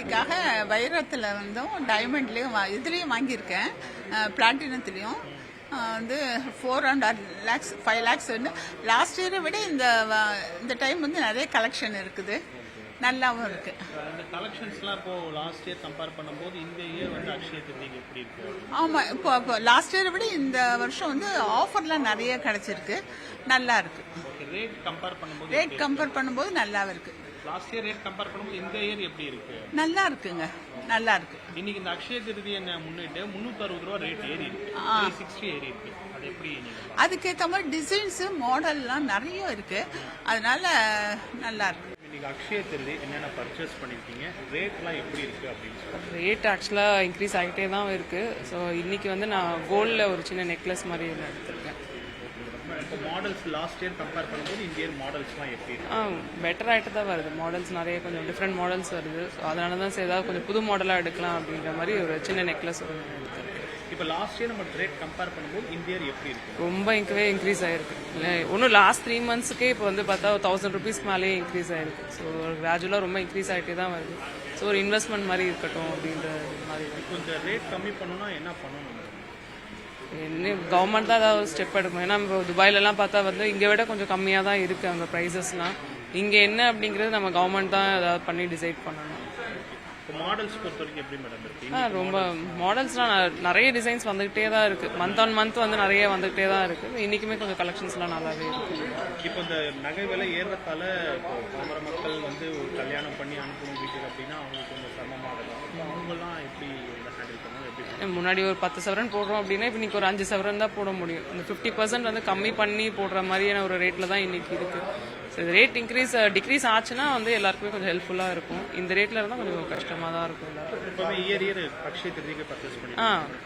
தீபாவளிக்காக வைரத்தில் டைமண்ட்லேயும் இதுலேயும் வாங்கியிருக்கேன், பிளாட்டினத்துலேயும் வந்து 4.5 lakhs 5 lakhs. லாஸ்ட் இயரை விட இந்த டைம் நிறைய கலெக்ஷன் இருக்குது, நல்லாவும் இருக்கு. இந்த கலெக்ஷன்ஸ்லாம் இப்போ லாஸ்ட் இயர் கம்பேர் பண்ணும்போது இந்த இயர் அக்ஷய திருதிக்கு எப்படி இருக்கு? ஆமா, இப்போ லாஸ்ட் இயரை விட இந்த வருஷம் ஆஃபர்லாம் நிறைய கிடைச்சிருக்கு, நல்லா இருக்கு. ரேட் கம்பேர் பண்ணும்போது நல்லாவே இருக்கு. லாஸ்ட் இயர் ரேட் கம்பேர் பண்ணும்போது இந்த இயர் எப்படி இருக்கு? நல்லா இருக்குங்க, நல்லா இருக்கு. இன்னைக்கு இந்த அக்ஷய திருதி என்ன முன்னிட்டு 360 ரூபா ரேட் ஏறி இருக்கு, 360 ஏறி இருக்கு. அது எப்படி? அதுக்கேற்ற மாதிரி டிசைன்ஸ் மாடல்லாம் நிறைய இருக்கு, அதனால நல்லா இருக்கு. இன்னைக்கு அக்ஷய திருதி என்னென்ன பர்ச்சேஸ் பண்ணிருக்கீங்க, ரேட்லாம் எப்படி இருக்கு அப்படின்னு சொல்லி? ரேட் ஆக்சுவலாக இன்க்ரீஸ் ஆகிட்டே தான் இருக்கு. ஸோ இன்னைக்கு நான் கோல்டில் ஒரு சின்ன நெக்லஸ் மாதிரி எடுத்திருக்கேன். இப்போ மாடல்ஸ் லாஸ்ட் இயர் கம்பேர் பண்ணும்போது இந்த இயர் மாடல்ஸ்லாம் எப்படி இருக்கு? பெட்டர் ஆகிட்டு தான் வருது. மாடல்ஸ் நிறைய கொஞ்சம் டிஃப்ரெண்ட் மாடல்ஸ் வருது. ஸோ அதனால தான் சரி ஏதாவது கொஞ்சம் புது மாடலாக எடுக்கலாம் அப்படின்ற மாதிரி ஒரு சின்ன நெக்லஸ் எடுத்திருக்கேன். இப்போ லாஸ்ட் இயர் நம்ம ரேட் கம்பேர் பண்ணும்போது இந்த இயர் எப்படி இருக்கு? ரொம்ப இன்க்ரீஸ் ஆயிருக்கு. ஒன்றும் லாஸ்ட் 3 monthsக்கே இப்போ பார்த்தா 1000 rupees மேலேயே இன்க்ரீஸ் ஆயிருக்கு. ஸோ கிராஜுவலாக ரொம்ப இன்க்ரீஸ் ஆகிட்டே தான் வருது. ஸோ ஒரு இன்வெஸ்ட்மெண்ட் மாதிரி இருக்கட்டும் அப்படின்ற மாதிரி. கொஞ்சம் ரேட் கம்மி பண்ணணும்னா என்ன பண்ணணும்? கவர்மெண்ட் தான் ஏதாவது ஒரு ஸ்டெப் எடுக்கணும். ஏன்னா இப்போ துபாயிலலாம் பார்த்தா இங்கே விட கொஞ்சம் கம்மியாக தான் இருக்குது அங்கே ப்ரைஸஸ்லாம். இங்கே என்ன அப்படிங்கிறது நம்ம கவர்மெண்ட் தான் ஏதாவது பண்ணி டிசைட் பண்ணணும். மாடல்ஸ் பொறுத்த வரைக்கும் எப்படி மேடம் இருக்கு? ரொம்ப மாடல்ஸ்லாம் நிறைய டிசைன்ஸ் வந்துகிட்டே தான் இருக்கு. மந்த் ஆன் மந்த் நிறைய வந்துகிட்டே தான் இருக்கு. இன்னைக்குமே கொஞ்சம் கலெக்ஷன்ஸ்லாம் நல்லாவே இருக்கு. இப்போ இந்த நகை விலை ஏறத்தால பாமர மக்கள் ஒரு கல்யாணம் பண்ணி அனுப்பணும் வீட்டுக்கு அப்படின்னா அவங்களுக்கு கொஞ்சம் சிரமமாக இருக்கும். அவங்கெல்லாம் எப்படி ஹேண்டில் பண்ணணும்? எப்படி முன்னாடி ஒரு 10 சவரன் போடுறோம் அப்படின்னா இப்போ இன்னைக்கு ஒரு 5 சவரன் தான் போட முடியும். இந்த 50% கம்மி பண்ணி போடுற மாதிரியான ஒரு ரேட்ல தான் இன்னைக்கு இருக்கு. ஸோ இது ரேட் டிக்ரீஸ் ஆச்சுன்னா எல்லாருக்குமே கொஞ்சம் ஹெல்ப்ஃபுல்லாக இருக்கும். இந்த ரேட்ல இருந்தால் கொஞ்சம் கஷ்டமாக தான் இருக்கும்.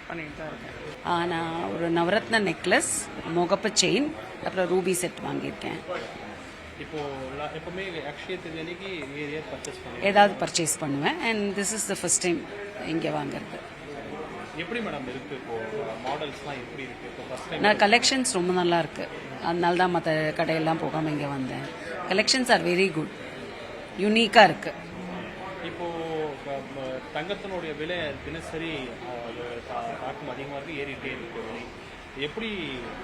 பண்ணிட்டு தான் இருக்கேன். நான் ஒரு நவரத்ன நெக்லஸ், முகப்பு செயின், அப்புறம் ரூபி செட் வாங்கியிருக்கேன். ஏதாவது பர்ச்சேஸ் பண்ணுவேன். And this is the first time இங்கே வாங்குறது. எப்படி மேடம் இருக்கு? இப்போ மாடல்ஸ்லாம் எப்படி இருக்கு? இப்போ ஃபர்ஸ்ட் டைம் நான் கலெக்ஷன்ஸ் ரொம்ப நல்லா இருக்கு, அதனால தான் மற்ற கடையெல்லாம் போகாமல் இங்கே வந்தேன். கலெக்ஷன்ஸ் ஆர் வெரி குட், யூனிக்காக இருக்கு. இப்போ தங்கத்தினுடைய விலை தினசரி தாக்கம் அதிகமாக இருக்கு, ஏறிட்டே இருக்கு. எப்படி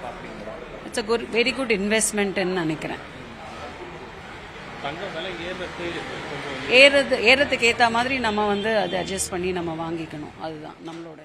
பார்க்குறீங்க? இட்ஸ் அ வெரி குட் இன்வெஸ்ட்மெண்ட்னு நினைக்கிறேன். தங்கம் விலை ஏறதுக்கு ஏற்ற மாதிரி நம்ம அதை அட்ஜஸ்ட் பண்ணி நம்ம வாங்கிக்கணும். அதுதான் நம்மளோட